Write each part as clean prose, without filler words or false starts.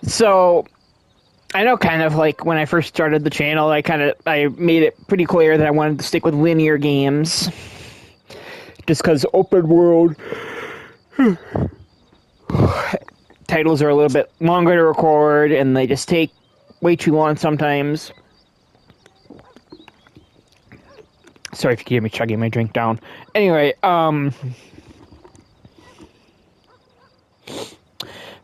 So I know kind of like when I first started the channel, I made it pretty clear that I wanted to stick with linear games, just because open world titles are a little bit longer to record and they just take way too long sometimes. Sorry if you can hear me chugging my drink down. Anyway,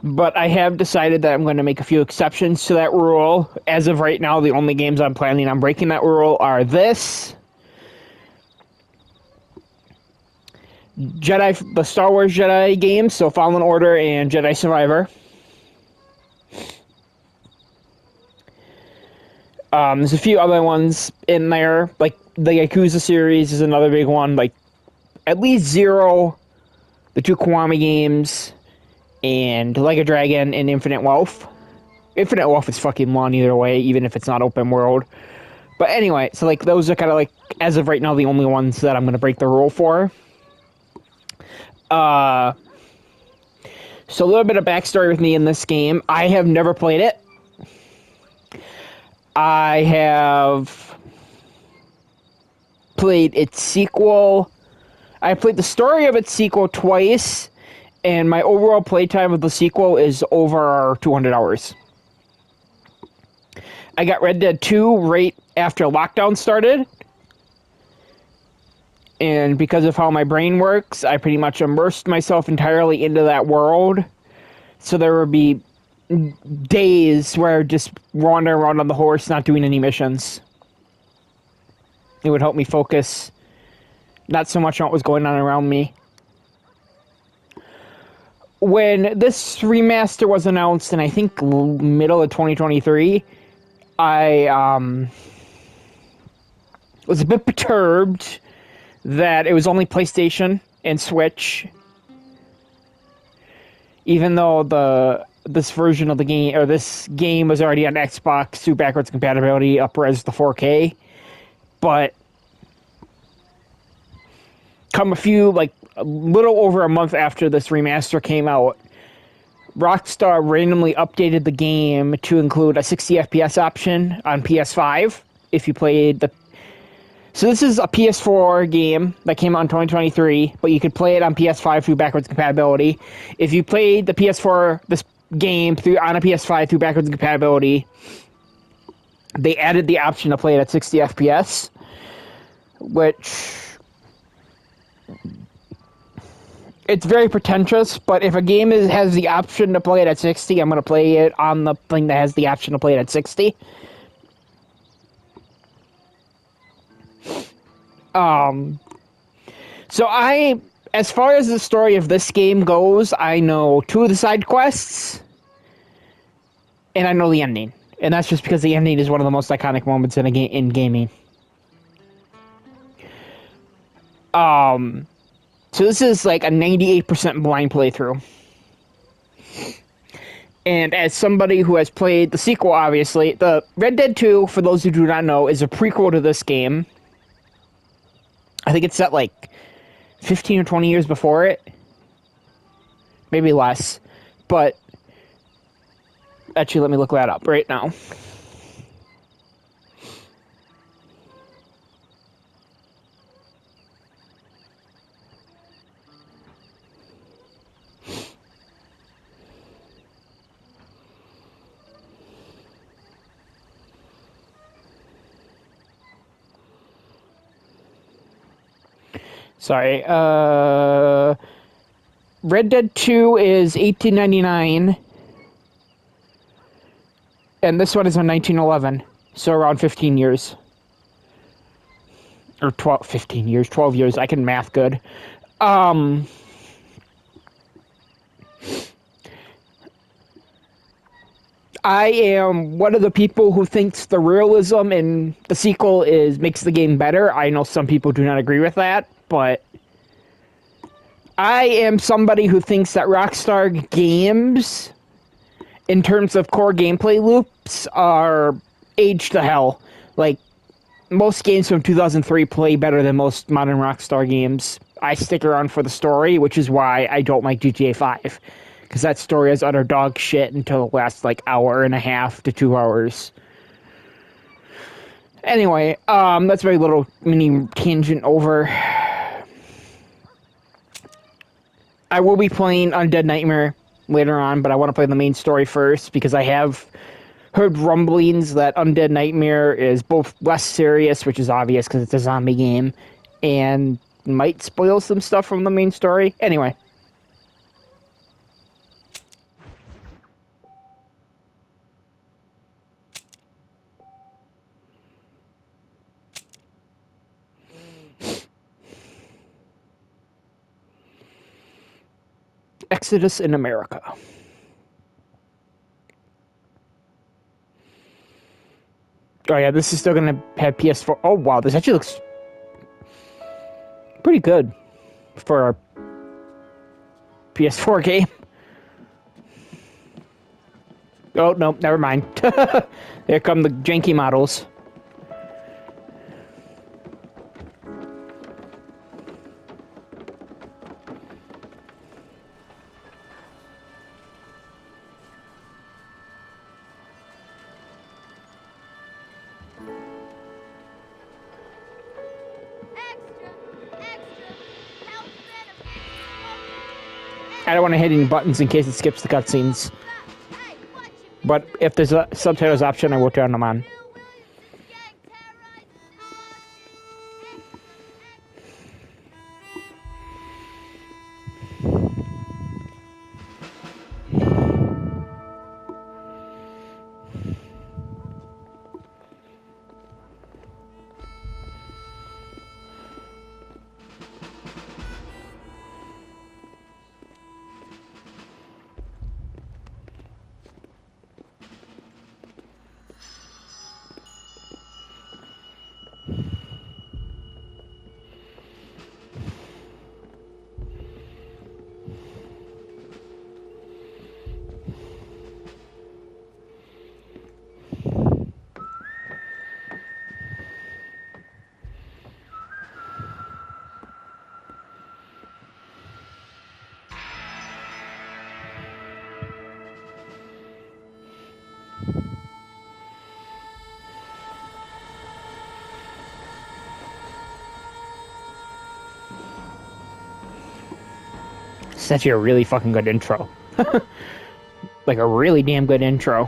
but I have decided that I'm going to make a few exceptions to that rule. As of right now, the only games I'm planning on breaking that rule are the Star Wars Jedi games, so Fallen Order and Jedi Survivor. There's a few other ones in there, like the Yakuza series is another big one, like at least Zero, the two Kiwami games, and Like a Dragon and Infinite Wealth. Infinite Wealth is fucking long either way, even if it's not open world. But anyway, so like those are kind of like, as of right now, the only ones that I'm going to break the rule for. So a little bit of backstory with me in this game. I have never played it. I have played its sequel. I played the story of its sequel twice, and my overall playtime of the sequel is over 200 hours. I got Red Dead 2 right after lockdown started, and because of how my brain works, I pretty much immersed myself entirely into that world. So there would be days where I'd just wander around on the horse, not doing any missions. It would help me focus, not so much on what was going on around me. When this remaster was announced, in I think middle of 2023, I was a bit perturbed that it was only PlayStation and Switch, even though this version of the game, or this game, was already on Xbox through backwards compatibility, up-res the 4K. But come a little over a month after this remaster came out, Rockstar randomly updated the game to include a 60 FPS option on PS5 if you played the... So this is a PS4 game that came out in 2023, but you could play it on PS5 through backwards compatibility. If you played the PS4, this game on a PS5 through backwards compatibility, they added the option to play it at 60 FPS, which... It's very pretentious, but if a game has the option to play it at 60, I'm going to play it on the thing that has the option to play it at 60. So as far as the story of this game goes, I know 2 of the side quests, and I know the ending. And that's just because the ending is one of the most iconic moments in gaming. So this is like a 98% blind playthrough. And as somebody who has played the sequel, obviously, the Red Dead 2, for those who do not know, is a prequel to this game. I think it's set like 15 or 20 years before it. Maybe less. But actually, let me look that up right now. Sorry. Red Dead 2 is 1899. And this one is in 1911. So around 15 years. Or 15 years, 12 years. I can math good. I am one of the people who thinks the realism in the sequel makes the game better. I know some people do not agree with that, but I am somebody who thinks that Rockstar games, in terms of core gameplay loops, are aged to hell. Like, most games from 2003 play better than most modern Rockstar games. I stick around for the story, which is why I don't like GTA 5. because that story is utter dog shit until the last like hour and a half to 2 hours. Anyway, that's a very little mini tangent over. I will be playing Undead Nightmare later on, but I want to play the main story first because I have heard rumblings that Undead Nightmare is both less serious, which is obvious because it's a zombie game, and might spoil some stuff from the main story. Anyway. Exodus in America. Oh yeah, this is still gonna have PS4. Oh wow, this actually looks pretty good for a PS4 game. Oh no, never mind. Here come the janky models. I don't want to hit any buttons in case it skips the cutscenes. But if there's a subtitles option, I will turn them on. It's actually a really fucking good intro. Like a really damn good intro.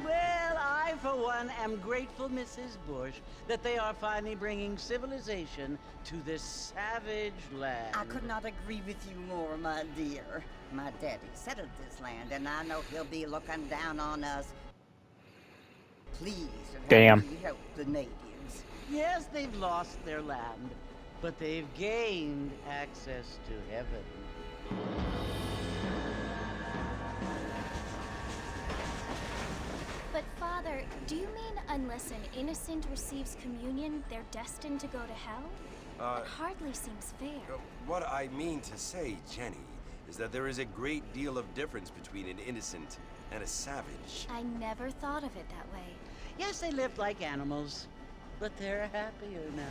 Well, I, for one, am grateful, Mrs. Bush, that they are finally bringing civilization to this savage land. I could not agree with you more, my dear. My daddy settled this land, and I know he'll be looking down on us. Please, Damn. help the natives. Yes, they've lost their land, but they've gained access to heaven. But Father, do you mean unless an innocent receives communion, they're destined to go to hell? That hardly seems fair. What I mean to say, Jenny, is that there is a great deal of difference between an innocent and a savage. I never thought of it that way. Yes, they lived like animals, but they're happier now.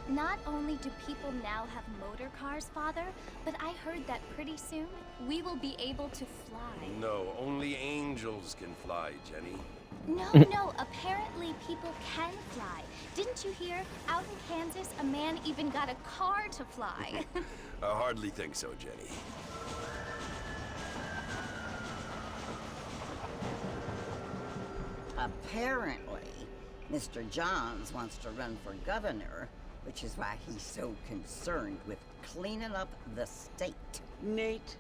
Not only do people now have motor cars, Father, but I heard that pretty soon we will be able to fly. No, only angels can fly, Jenny. No, apparently people can fly. Didn't you hear? Out in Kansas, a man even got a car to fly. I hardly think so, Jenny. Apparently, Mr. Johns wants to run for governor, which is why he's so concerned with cleaning up the state. Nate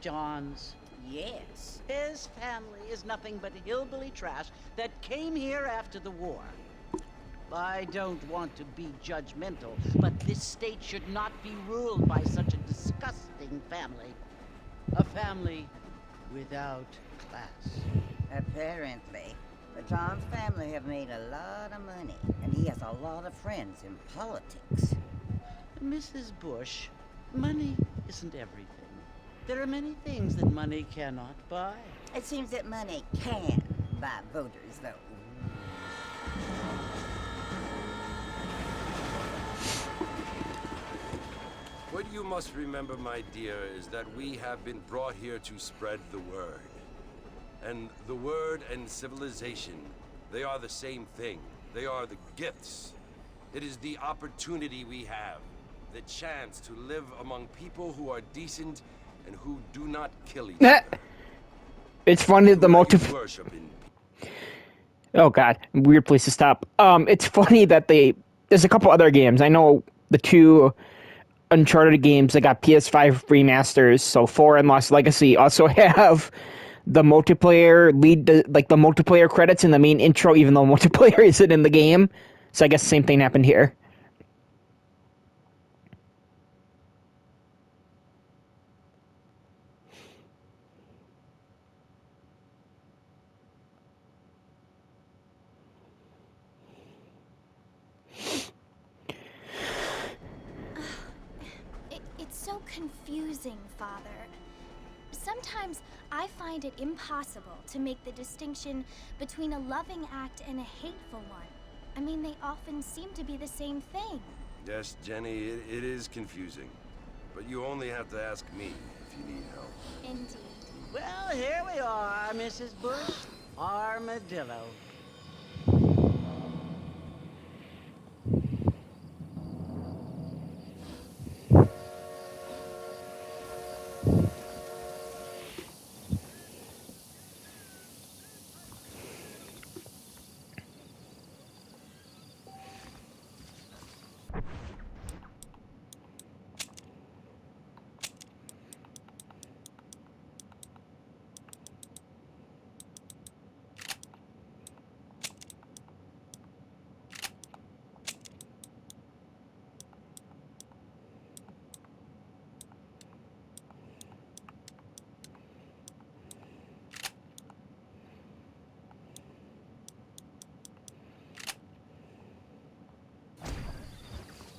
Johns. Yes. His family is nothing but hillbilly trash that came here after the war. I don't want to be judgmental, but this state should not be ruled by such a disgusting family. A family without class. Apparently. The Johns family have made a lot of money, and he has a lot of friends in politics. Mrs. Bush, money isn't everything. There are many things that money cannot buy. It seems that money can buy voters, though. What you must remember, my dear, is that we have been brought here to spread the word. And the word and civilization, they are the same thing. They are the gifts. It is the opportunity we have, the chance to live among people who are decent and who do not kill each other. It's funny the Worship in Oh god, weird place to stop. It's funny that there's a couple other games. I know the two Uncharted games that got PS5 remasters, so 4 and Lost Legacy also have the multiplayer the multiplayer credits in the main intro, even though multiplayer isn't in the game. So I guess the same thing happened here. It's so confusing, Father. Sometimes I find it impossible to make the distinction between a loving act and a hateful one. I mean, they often seem to be the same thing. Yes, Jenny, it is confusing. But you only have to ask me if you need help. Indeed. Well, here we are, Mrs. Bush. Armadillo.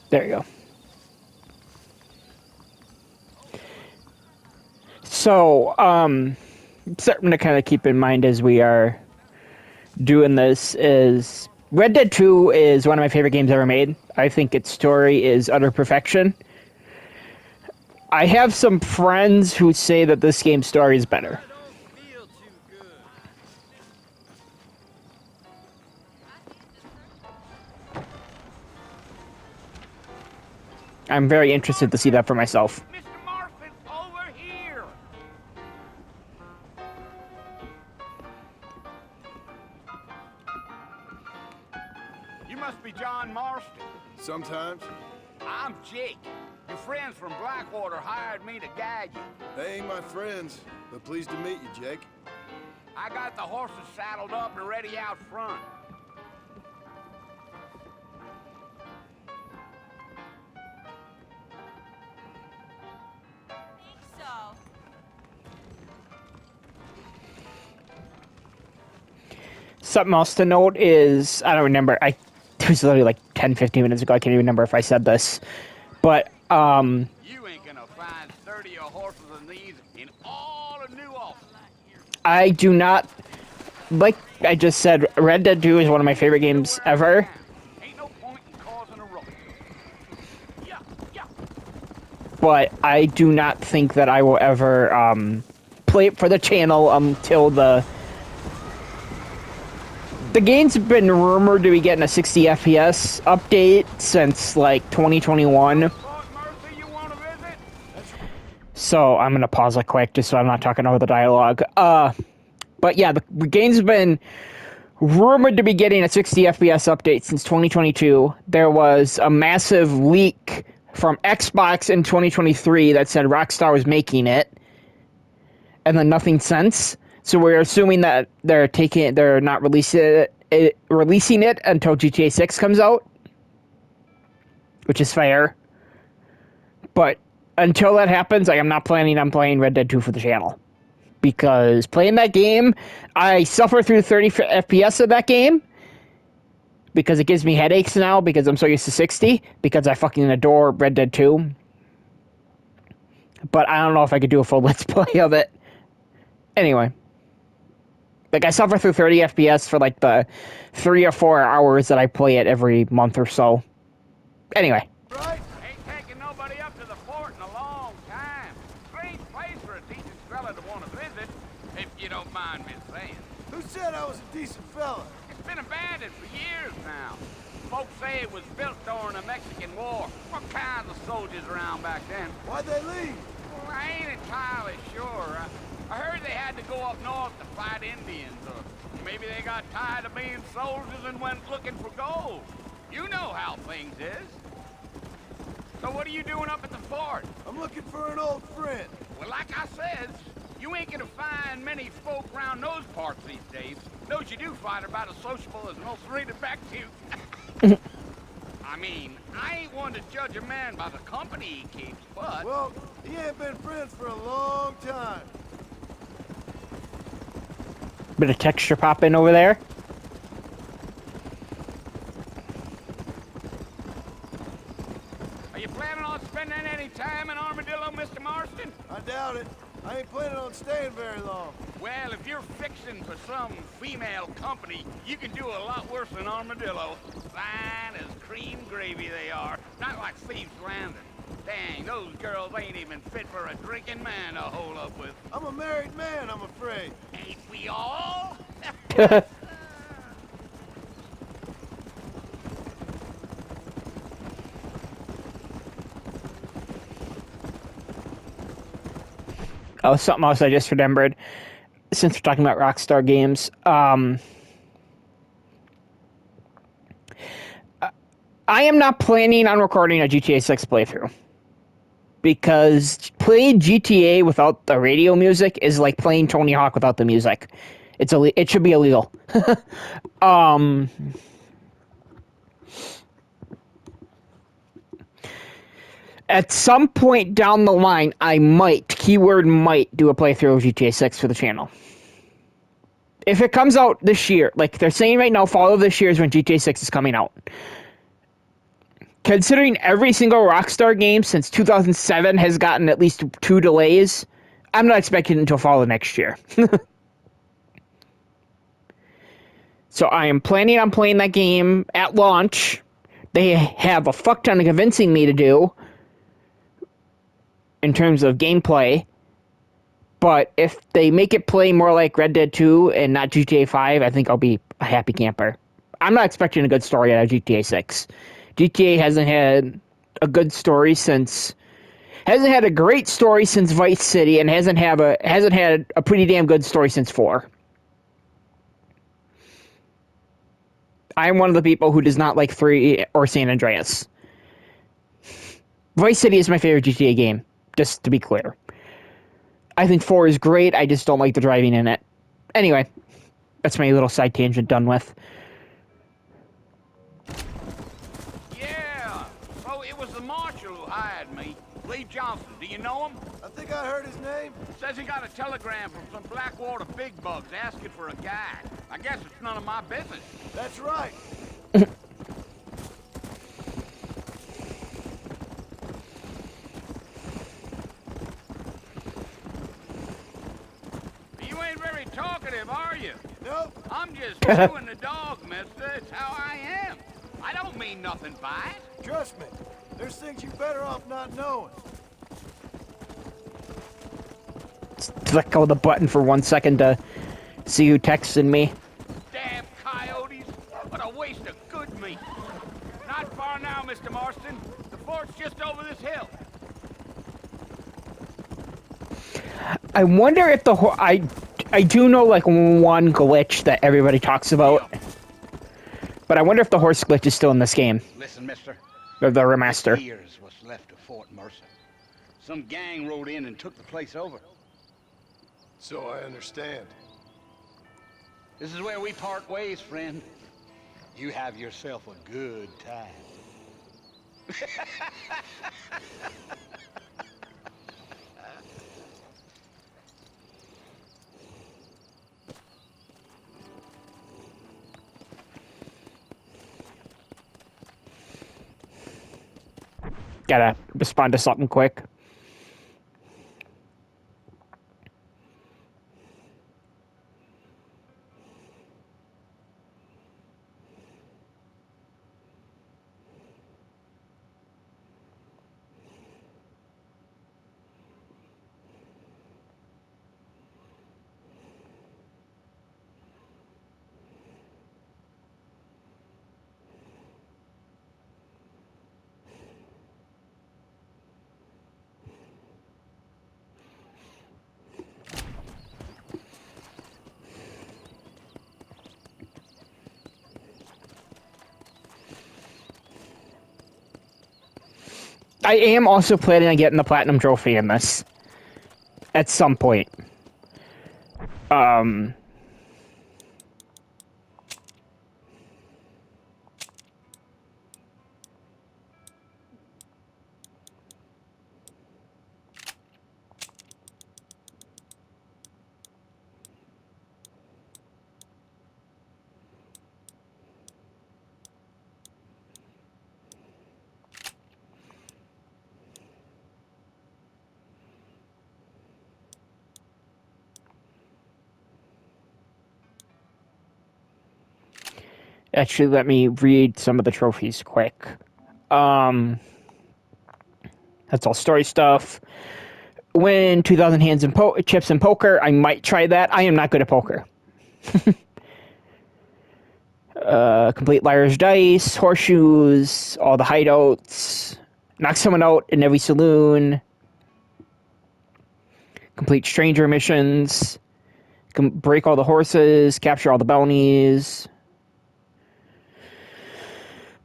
There you go. So, something to kind of keep in mind as we are doing this is Red Dead 2 is one of my favorite games ever made. I think its story is utter perfection. I have some friends who say that this game's story is better. I'm very interested to see that for myself. Mr. Marston, over here! You must be John Marston. Sometimes. I'm Jake. Your friends from Blackwater hired me to guide you. They ain't my friends, but pleased to meet you, Jake. I got the horses saddled up and ready out front. Something else to note is, I don't remember, it was literally like 10, 15 minutes ago, I can't even remember if I said this, but, You ain't gonna find 30 horses of these in all of New Ulster. I do not, like I just said, Red Dead 2 is one of my favorite games ever. Ain't no point in causing a ruckus. Yeah, yeah. But I do not think that I will ever play it for the channel until the game's been rumored to be getting a 60 FPS update since like 2021. Mercy, you wanna visit? So I'm gonna pause it quick just so I'm not talking over the dialogue. But yeah, the game's been rumored to be getting a 60 FPS update since 2022. There was a massive leak from Xbox in 2023 that said Rockstar was making it, and then nothing since. So we're assuming that they're not releasing it until GTA 6 comes out, which is fair. But until that happens, I'm not planning on playing Red Dead 2 for the channel. Because playing that game, I suffer through 30 FPS of that game. Because it gives me headaches now, because I'm so used to 60. Because I fucking adore Red Dead 2. but I don't know if I could do a full let's play of it. Anyway, like I suffer through 30 FPS for like the 3 or 4 hours that I play it every month or so. Anyway. Right? Ain't taking nobody up to the fort in a long time. Strange place for a decent fella to want to visit, if you don't mind me saying. Who said I was a decent fella? It's been abandoned for years now. Folks say it was built during the Mexican War. What kinds of soldiers around back then? Why'd they leave? Well, I ain't entirely sure. I heard they had to go up north to fight Indians, or maybe they got tired of being soldiers and went looking for gold. You know how things is. So what are you doing up at the fort? I'm looking for an old friend. Well, like I said, you ain't gonna find many folk around those parts these days. Those you do find are about as sociable as most read it back to you. I mean, I ain't one to judge a man by the company he keeps, but... Well, he ain't been friends for a long time. Bit of texture pop in over there. Are you planning on spending any time in Armadillo, Mr. Marston? I doubt it. I ain't planning on staying very long. Well, if you're fixing for some female company, you can do a lot worse than Armadillo. Fine as cream gravy they are, not like Thieves Landing. Dang, those girls ain't even fit for a drinking man to hole up with. I'm a married man, I'm afraid. Ain't we all? Oh, something else I just remembered. Since we're talking about Rockstar Games, I am not planning on recording a GTA 6 playthrough. Because playing GTA without the radio music is like playing Tony Hawk without the music. It should be illegal. At some point down the line, I might, keyword might, do a playthrough of GTA 6 for the channel. If it comes out this year, like they're saying right now, fall of this year is when GTA 6 is coming out. Considering every single Rockstar game since 2007 has gotten at least 2 delays, I'm not expecting it until fall of next year. So I am planning on playing that game at launch. They have a fuck ton of convincing me to do in terms of gameplay. But if they make it play more like Red Dead 2 and not GTA 5, I think I'll be a happy camper. I'm not expecting a good story out of GTA 6. GTA hasn't had a good story since... hasn't had a great story since Vice City, and hasn't had a pretty damn good story since 4. I'm one of the people who does not like 3 or San Andreas. Vice City is my favorite GTA game, just to be clear. I think 4 is great, I just don't like the driving in it. Anyway, that's my little side tangent done with. Yeah, so it was the marshal who hired me. Lee Johnson, do you know him? I think I heard his name. Says he got a telegram from some Blackwater big bugs asking for a guide. I guess it's none of my business. That's right. You ain't very talkative, are you? Nope. I'm just chewing the dog, mister. It's how I am. I don't mean nothing by it. Trust me. There's things you're better off not knowing. Let go of the button for 1 second to see who texted me. Damn coyotes. What a waste of good meat. Not far now, Mr. Marston. The fort's just over this hill. I wonder if I do know like one glitch that everybody talks about, but I wonder if the horse glitch is still in this game, Listen, mister. or the remaster. Here's what's left of Fort Mercer. Some gang rode in and took the place over. So I understand. This is where we part ways, friend. You have yourself a good time. Gotta respond to something quick. I am also planning on getting the platinum trophy in this at some point. Actually, let me read some of the trophies quick. That's all story stuff. Win 2,000 hands in chips in poker. I might try that. I am not good at poker. Complete liar's dice, horseshoes, all the hideouts, knock someone out in every saloon, complete stranger missions, break all the horses, capture all the bounties,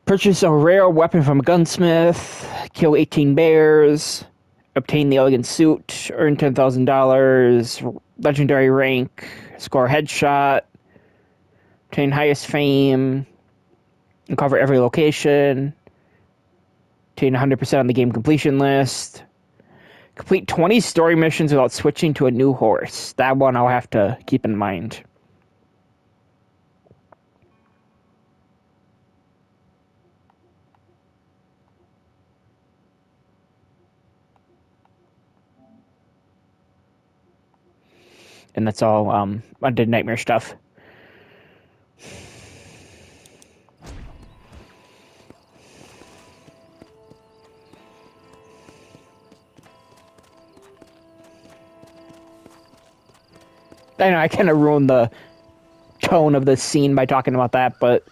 purchase a rare weapon from a gunsmith, kill 18 bears, obtain the elegant suit, earn $10,000, legendary rank, score a headshot, obtain highest fame, uncover every location, obtain 100% on the game completion list, complete 20 story missions without switching to a new horse. That one I'll have to keep in mind. And that's all Undead Nightmare stuff. I know I kind of ruined the tone of the scene by talking about that, but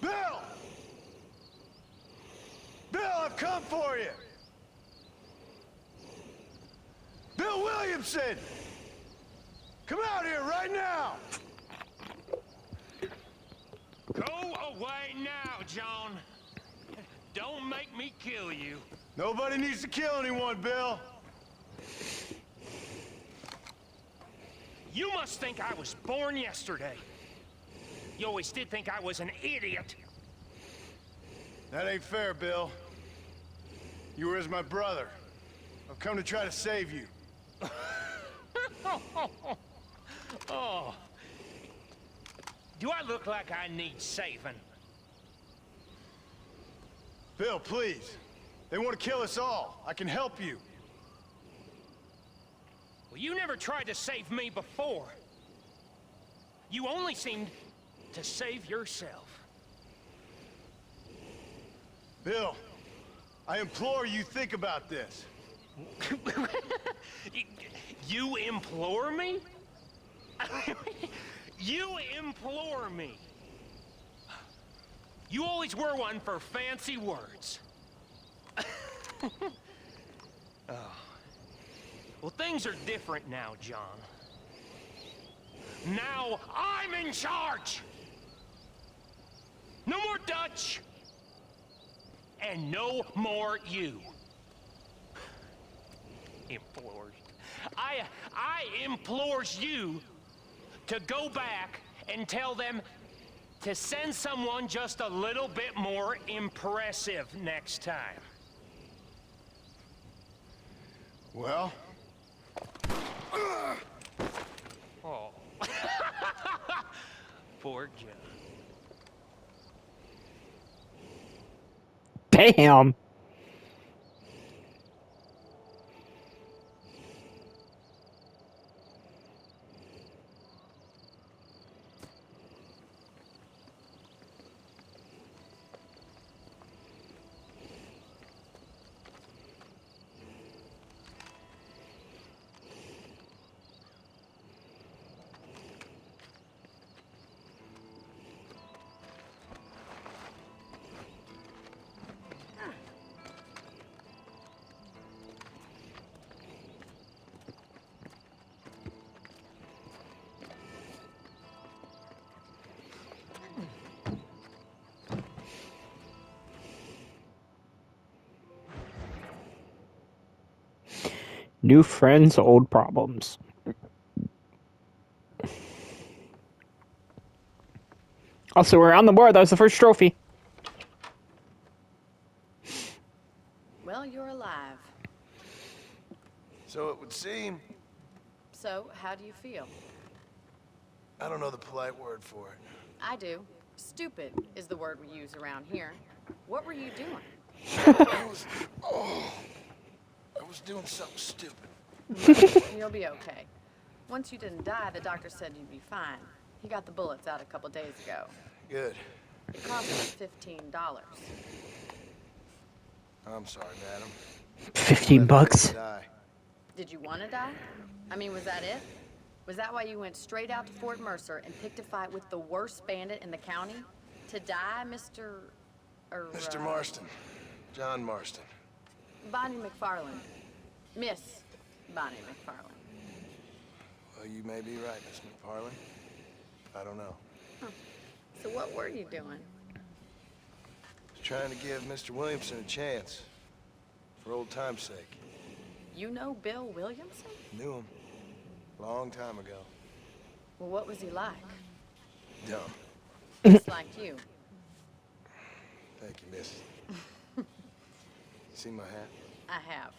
Bill! Bill, I've come for you! Bill Williamson! Come out here right now! Go away now, John. Don't make me kill you. Nobody needs to kill anyone, Bill. You must think I was born yesterday. You always did think I was an idiot. That ain't fair, Bill. You were as my brother. I've come to try to save you. Oh. Do I look like I need saving? Bill, please. They want to kill us all. I can help you. Well, you never tried to save me before. You only seemed to save yourself. Bill, I implore you think about this. You implore me? You implore me. You always were one for fancy words. Oh. Well, things are different now, John. Now I'm in charge! No more Dutch! And no more you. Implores. I implores you to go back and tell them to send someone just a little bit more impressive next time. Well? Oh. Poor John. damn. New friends, old problems. Also, we're on the board. That was the first trophy. Well, you're alive. So it would seem. So, how do you feel? I don't know the polite word for it. I do. Stupid is the word we use around here. What were you doing? I was doing something stupid. You'll be okay. Once you didn't die, the doctor said you'd be fine. He got the bullets out a couple days ago. Good. It cost us $15. I'm sorry, madam. 15 bucks. Die. Did you want to die? I mean, was that it? Was that why you went straight out to Fort Mercer and picked a fight with the worst bandit in the county? To die, Mr. Mr. Marston. John Marston. Bonnie McFarland. Miss Bonnie McFarland. Well, you may be right, Miss McFarland. I don't know. So what were you doing? Just trying to give Mr. Williamson a chance. For old time's sake. You know Bill Williamson? Knew him. Long time ago. Well, what was he like? Dumb. Just like you. Thank you, miss. See my hat? I have.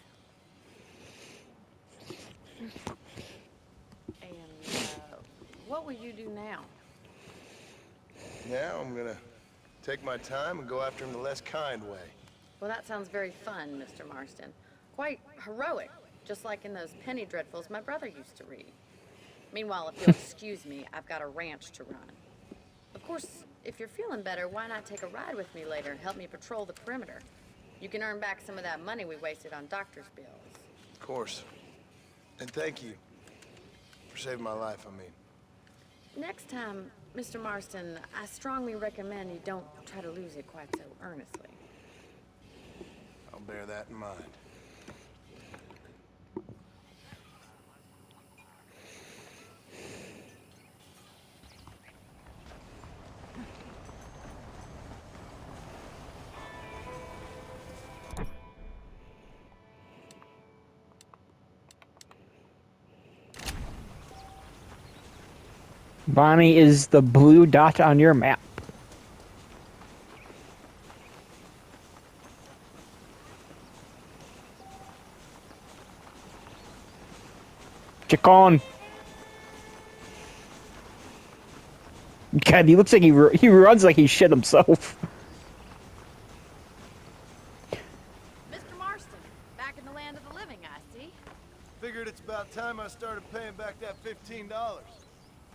And, what will you do now? Now I'm gonna take my time and go after him the less kind way. Well, that sounds very fun, Mr. Marston. Quite heroic, just like in those penny dreadfuls my brother used to read. Meanwhile, if you'll excuse me, I've got a ranch to run. Of course, if you're feeling better, why not take a ride with me later and help me patrol the perimeter? You can earn back some of that money we wasted on doctor's bills. Of course. And thank you for saving my life, I mean. Next time, Mr. Marston, I strongly recommend you don't try to lose it quite so earnestly. I'll bear that in mind. Bonnie is the blue dot on your map. Chacon. God, he looks like he runs like he shit himself. Mr. Marston, back in the land of the living, I see. Figured it's about time I started paying back that $15.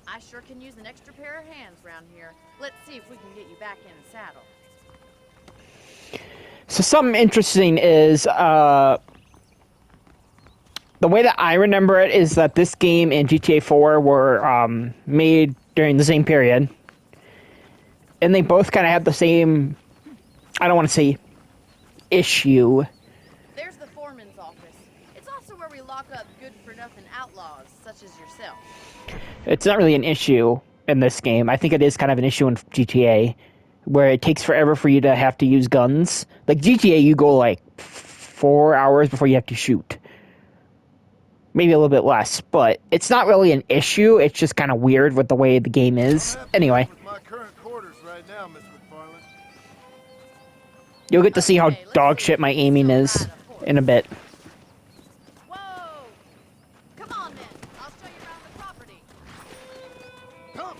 I sure can use an extra pair of hands around here. Let's see if we can get you back in the saddle. So something interesting is, the way that I remember it is that this game and GTA 4 were made during the same period. And they both kind of have the same, I don't want to say issue. There's the foreman's office. It's also where we lock up good-for-nothing outlaws, such as yourself. It's not really an issue in this game. I think it is kind of an issue in GTA, where it takes forever for you to have to use guns. Like GTA, you go like 4 hours before you have to shoot. Maybe a little bit less, but it's not really an issue. It's just kind of weird with the way the game is. Anyway, With my current quarters right now, Miss McFarland. you'll get to see how dog shit my aiming is in a bit. Whoa! Come on, then. I'll show you around the property. Come!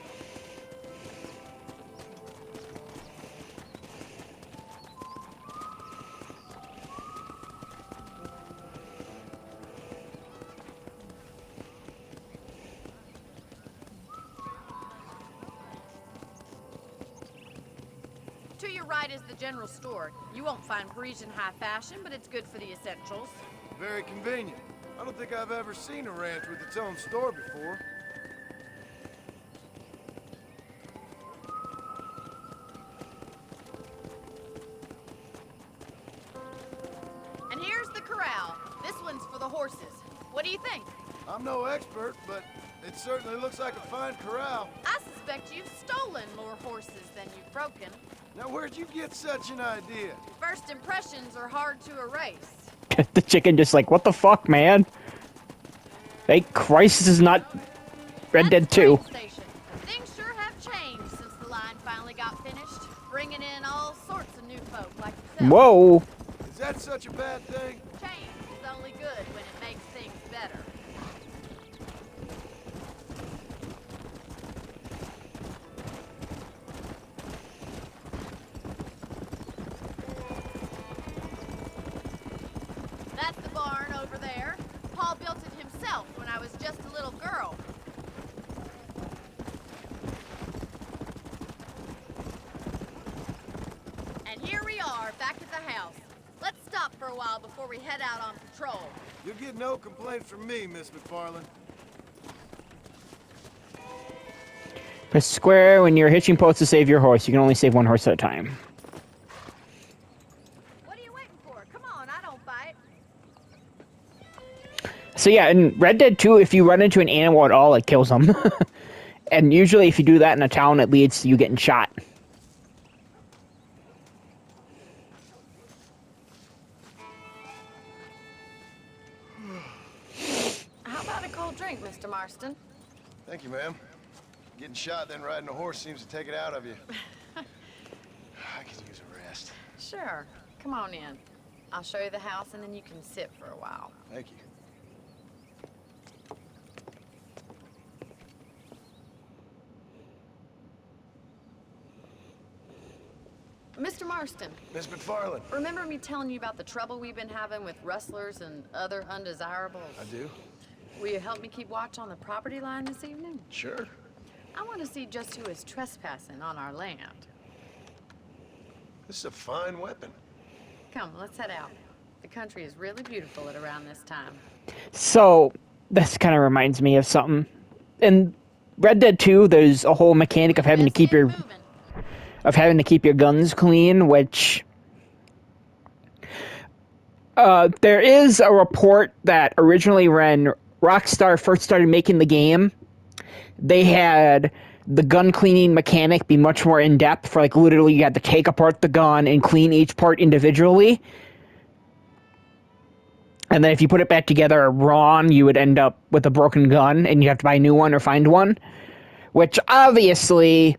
To your right is the general store. You won't find Parisian high fashion, but it's good for the essentials. Very convenient. I don't think I've ever seen a ranch with its own store before. And here's the corral. This one's for the horses. What do you think? I'm no expert, but it certainly looks like a fine corral. I suspect you've stolen more horses than you've broken. Now, where'd you get such an idea? First impressions are hard to erase. The chicken just like, what the fuck, man? Thank Christ this is not Red Dead That's the 2. train station. Things sure have changed since the line finally got finished, bringing in all sorts of new folk like yourself. Whoa. Is that such a bad thing? Change is only good when it makes things better. That's the barn over there. Paul built it himself when I was just a little girl. And here we are, back at the house. Let's stop for a while before we head out on patrol. You'll get no complaints from me, Miss McFarland. Press square when you're hitching post to save your horse. You can only save one horse at a time. What are you waiting for? Come on, I don't bite. So yeah, in Red Dead 2, if you run into an animal at all, it kills them. And usually if you do that in a town, it leads to you getting shot. How about a cold drink, Mr. Marston? Thank you, ma'am. Getting shot, then riding a horse seems to take it out of you. I could use a rest. Sure. Come on in. I'll show you the house and then you can sit for a while. Thank you. Mr. Marston, Miss McFarland. remember me telling you about the trouble we've been having with rustlers and other undesirables? I do? Will you help me keep watch on the property line this evening? Sure. I want to see just who is trespassing on our land. This is a fine weapon. Come, let's head out. The country is really beautiful at around this time. So, this kind of reminds me of something. In Red Dead 2, there's a whole mechanic of having to Just keep get your moving. guns clean, which there is a report that originally when Rockstar first started making the game, they had the gun cleaning mechanic be much more in depth. For like literally, you had to take apart the gun and clean each part individually. And then if you put it back together wrong, you would end up with a broken gun and you have to buy a new one or find one. Which obviously,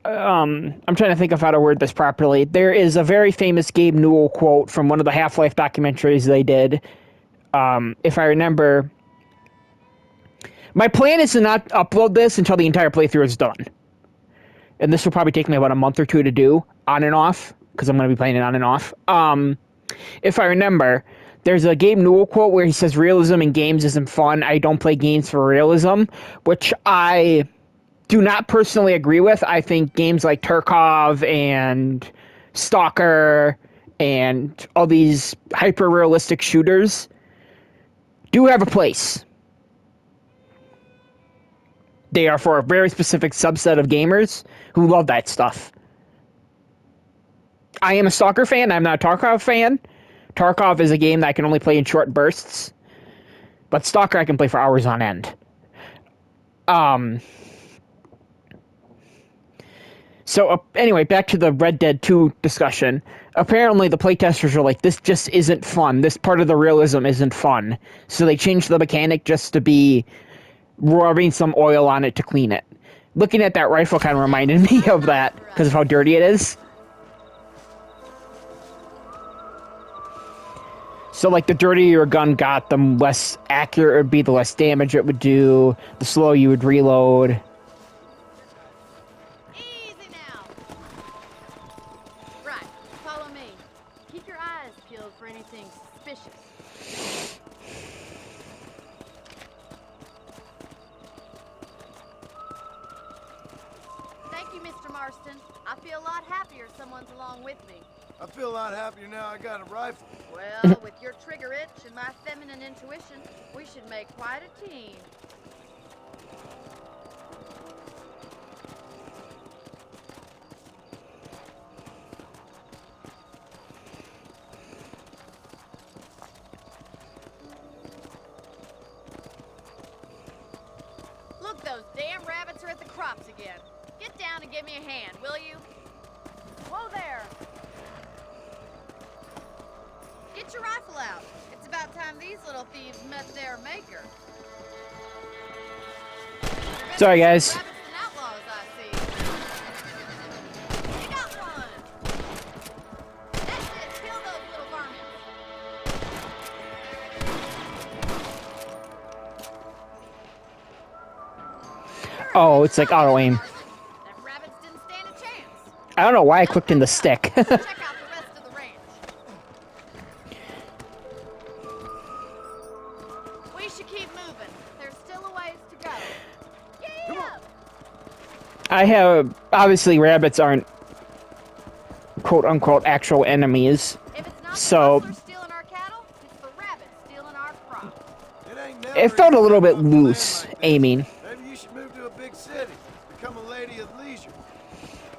I'm trying to think of how to word this properly. There is a very famous Gabe Newell quote from one of the Half-Life documentaries they did. If I remember, my plan is to not upload this until the entire playthrough is done. And this will probably take me about a month or two to do, on and off, because I'm going to be playing it on and off. If I remember, there's a Gabe Newell quote where he says, realism in games isn't fun. I don't play games for realism, which I do not personally agree with. I think games like Tarkov and Stalker and all these hyper-realistic shooters do have a place. They are for a very specific subset of gamers who love that stuff. I am a Stalker fan. I'm not a Tarkov fan. Tarkov is a game that I can only play in short bursts. But Stalker I can play for hours on end. So anyway, back to the Red Dead 2 discussion. Apparently the playtesters are like, this just isn't fun. This part of the realism isn't fun. So they changed the mechanic just to be rubbing some oil on it to clean it. Looking at that rifle kind of reminded me of that because of how dirty it is. So like the dirtier your gun got, the less accurate it would be, the less damage it would do, the slower you would reload. Easy now. Right, follow me. Keep your eyes peeled for anything suspicious. Thank you, Mr. Marston. I feel a lot happier someone's along with me. I feel a lot happier now I got a rifle. Well, with your trigger itch and my feminine intuition, we should make quite a team. Look, those damn rabbits are at the crops again. Get down and give me a hand, will you? Whoa there! Get your rifle out. It's about time these little thieves met their maker. Sorry, guys. Rabbits and outlaws, I see. You got one. That's it. Kill those little varmints. Oh, it's like auto aim. Them rabbits didn't stand a chance. I don't know why I clicked in the stick. Check out the rest of the ranch. We should keep moving. There's still a ways to go. Yeah! I have, obviously rabbits aren't quote unquote actual enemies. If it's not So- the rustlers stealing our cattle, it's the rabbits stealing our crop. It ain't never It felt a easy little to bit run the land loose like this. aiming. Maybe you should move to a big city. Become a lady of leisure.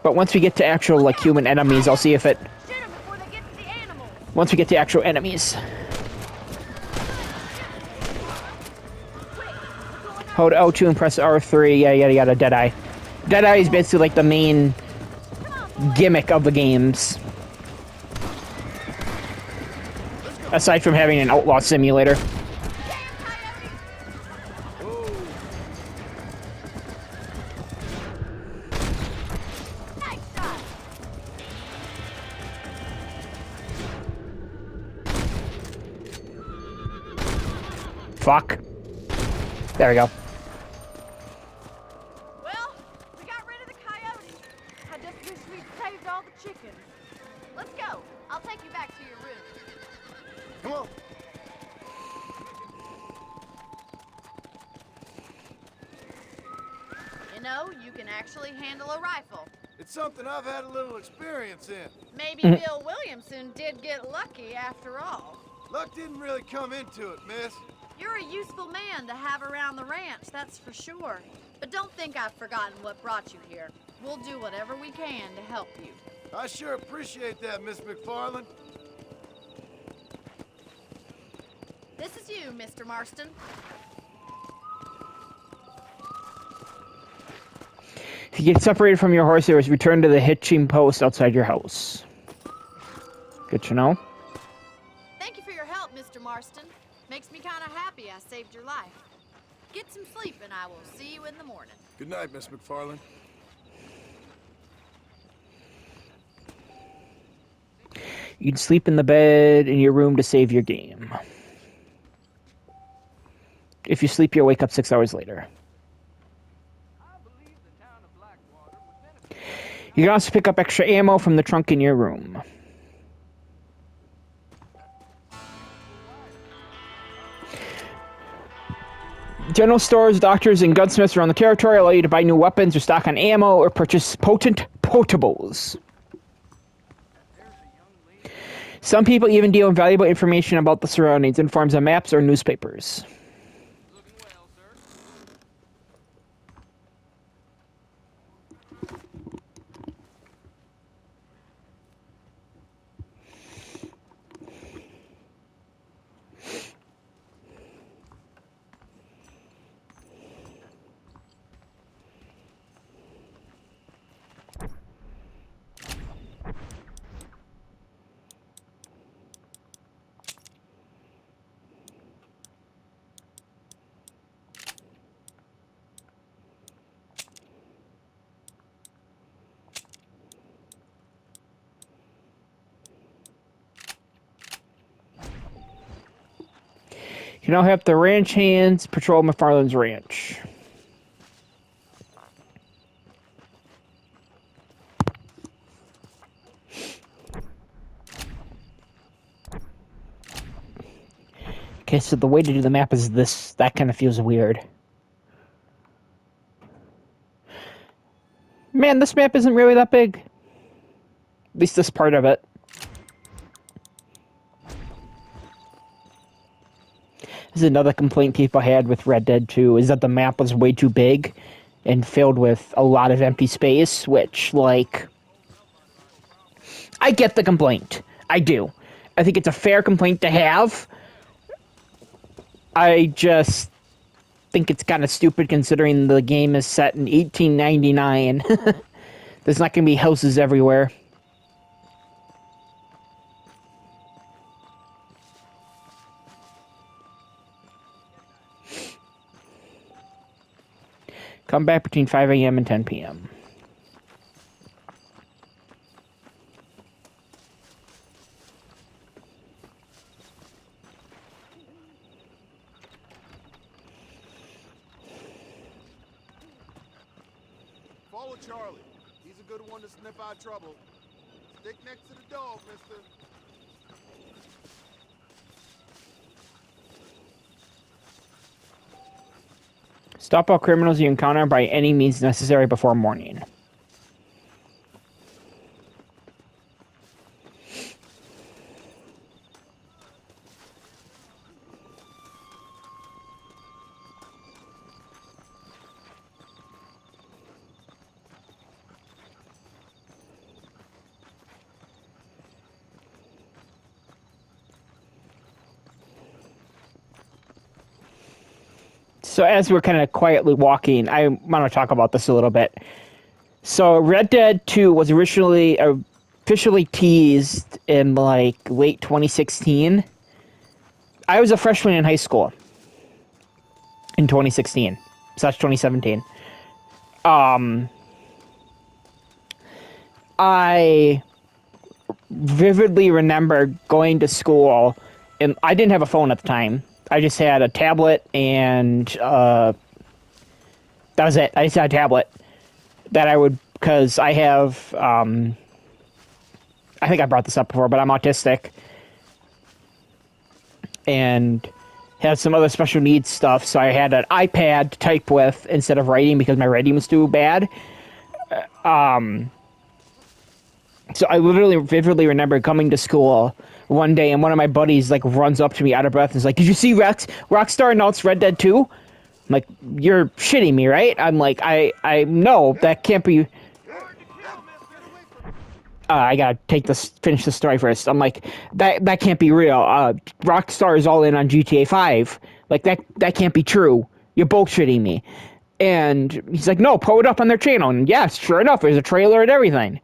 But once we get to actual like human enemies, I'll see if it, Shoot them before they get to the animals. once we get to actual enemies. Hold L2 and press R3, yada yada, Deadeye. Deadeye is basically like the main gimmick of the games. Aside from having an outlaw simulator. Nice shot. Fuck. There we go. Well, we got rid of the coyotes. I just wish we'd saved all the chickens. Let's go. I'll take you back to your room. Come on. You know, you can actually handle a rifle. It's something I've had a little experience in. Maybe Bill Williamson did get lucky after all. Luck didn't really come into it, miss. You're a useful man to have around the ranch, that's for sure. But don't think I've forgotten what brought you here. We'll do whatever we can to help you. I sure appreciate that, Miss McFarland. This is you, Mr. Marston. If you get separated from your horse, there is return to the hitching post outside your house. Good to know. Thank you for your help, Mr. Marston. Makes me kind of happy I saved your life. Get some sleep and I will see you in the morning. Good night, Miss McFarland. You can sleep in the bed in your room to save your game. If you sleep, you'll wake up 6 hours later. You can also pick up extra ammo from the trunk in your room. General stores, doctors, and gunsmiths around the territory allow you to buy new weapons or stock on ammo or purchase potent potables. Some people even deal in valuable information about the surroundings in forms of maps or newspapers. You now have the ranch hands patrol McFarland's ranch. Okay, so the way to do the map is this. That kind of feels weird. Man, this map isn't really that big. At least this part of it. This is another complaint people had with Red Dead 2, is that the map was way too big and filled with a lot of empty space, which, like... I get the complaint. I do. I think it's a fair complaint to have. I just think it's kind of stupid considering the game is set in 1899. There's not going to be houses everywhere. Come back between 5 a.m. and 10 p.m. Follow Charlie. He's a good one to sniff out trouble. Stick next to the dog, mister. Stop all criminals you encounter by any means necessary before morning. So as we're kind of quietly walking, I want to talk about this a little bit. So Red Dead 2 was originally officially teased in like late 2016. I was a freshman in high school in 2016/2017. I vividly remember going to school, and I didn't have a phone at the time. I just had a tablet, and that was it. I just had a tablet that I would, because I have, I think I brought this up before, but I'm autistic and had some other special needs stuff, so I had an iPad to type with instead of writing because my writing was too bad. So I literally vividly remember coming to school one day, and one of my buddies like runs up to me out of breath and is like, "Did you see Rockstar announced Red Dead 2?" I'm like, "You're shitting me, right?" I'm like, I no, that can't be. I gotta finish the story first. I'm like, that can't be real. Rockstar is all in on GTA 5. Like that can't be true. You're bullshitting me. And he's like, "No, pull it up on their channel." And yes, sure enough, there's a trailer and everything.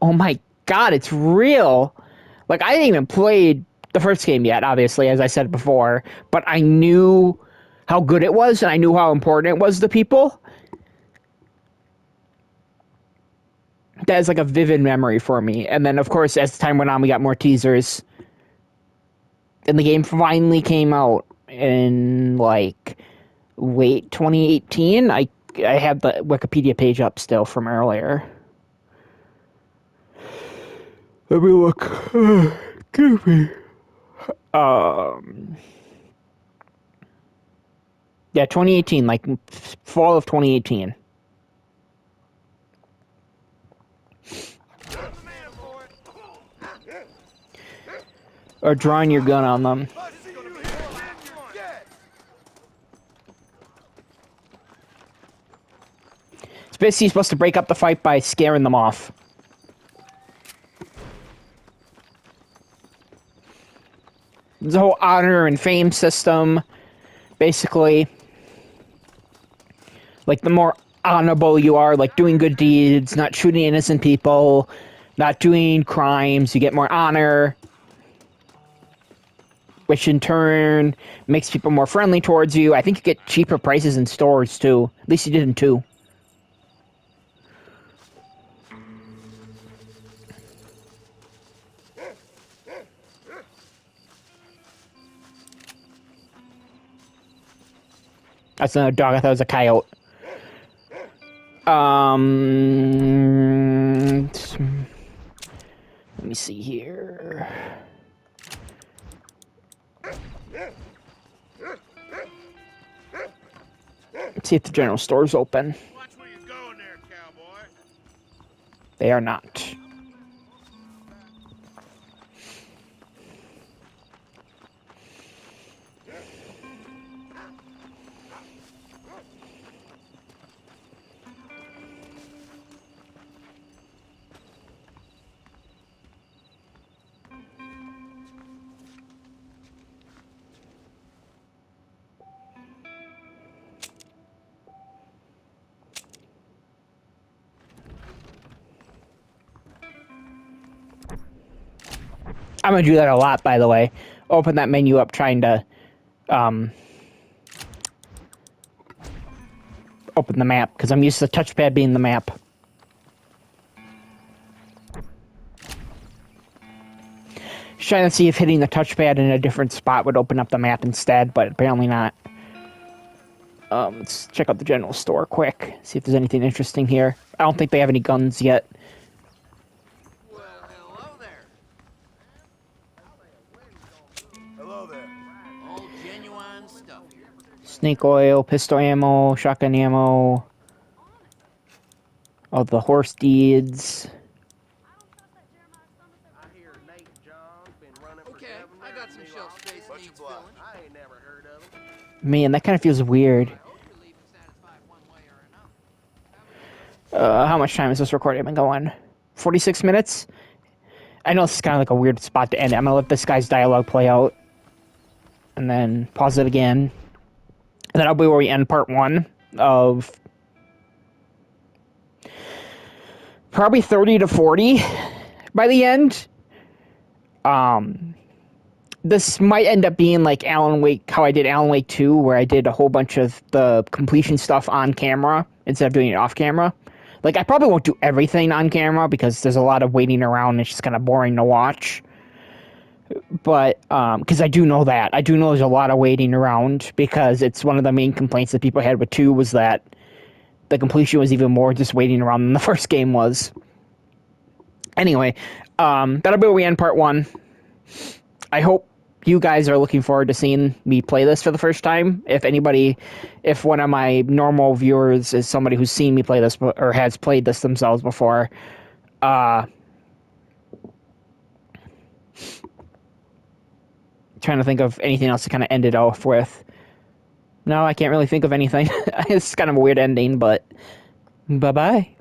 Oh my God, it's real. Like, I hadn't even played the first game yet, obviously, as I said before, but I knew how good it was, and I knew how important it was to people. That is like a vivid memory for me. And then, of course, as time went on, we got more teasers. And the game finally came out in, like, late 2018. I have the Wikipedia page up still from earlier. Let me look. Give me. Yeah, 2018, like fall of 2018. Or drawing your gun on them. It's basically supposed to break up the fight by scaring them off. There's a whole honor and fame system, basically. Like, the more honorable you are, like doing good deeds, not shooting innocent people, not doing crimes, you get more honor, which in turn makes people more friendly towards you. I think you get cheaper prices in stores, too. At least you did in 2. That's another dog. I thought it was a coyote. Let me see here. Let's see if the general store's open. Watch where you're going there, cowboy. They are not. I'm gonna do that a lot, by the way. Open that menu up trying to, open the map, because I'm used to the touchpad being the map. Just trying to see if hitting the touchpad in a different spot would open up the map instead, but apparently not. Let's check out the general store quick, see if there's anything interesting here. I don't think they have any guns yet. Well, hello there. Hello there. All genuine stuff here. Snake oil, pistol ammo, shotgun ammo. Oh, the horse deeds. I hear Nate John's been running for Okay, governor. I got some shelf space Much needs obliged. filling. I ain't never heard of him. Man, that kind of feels weird. How much time is this recording been going? 46 minutes? I know this is kind of like a weird spot to end it. I'm gonna let this guy's dialogue play out. And then pause it again. And then that'll be where we end part 1 of probably 30 to 40 by the end. This might end up being like Alan Wake, how I did Alan Wake 2, where I did a whole bunch of the completion stuff on camera instead of doing it off camera. Like, I probably won't do everything on camera because there's a lot of waiting around and it's just kind of boring to watch. But, because I do know that. I do know there's a lot of waiting around because it's one of the main complaints that people had with 2 was that the completion was even more just waiting around than the first game was. Anyway, that'll be where we end part 1. I hope you guys are looking forward to seeing me play this for the first time. If one of my normal viewers is somebody who's seen me play this or has played this themselves before, trying to think of anything else to kind of end it off with. No, I can't really think of anything. It's kind of a weird ending, but bye-bye.